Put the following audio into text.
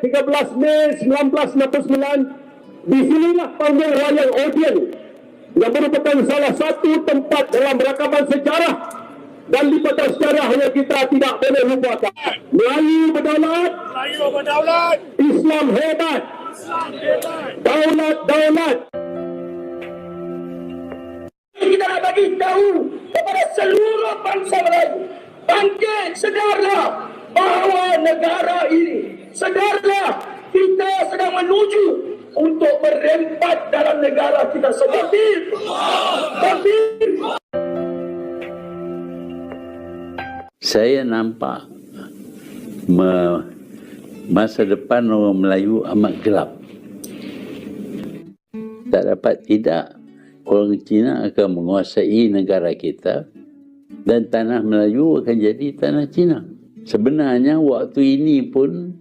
13 Mei 1969, di sinilah panggung wayang Odien yang merupakan salah satu tempat dalam rakaman sejarah dan lipatan sejarah yang kita tidak boleh lupakan. Melayu berdaulat, Islam hebat, daulat. Kita nak bagi tahu kepada seluruh bangsa Melayu, bangkit, sedarlah bahawa negara ini, sedarlah kita sedang menuju untuk berempat dalam negara kita sendiri. Saya nampak masa depan orang Melayu amat gelap. Tak dapat tidak, orang Cina akan menguasai negara kita dan tanah Melayu akan jadi tanah Cina. Sebenarnya waktu ini pun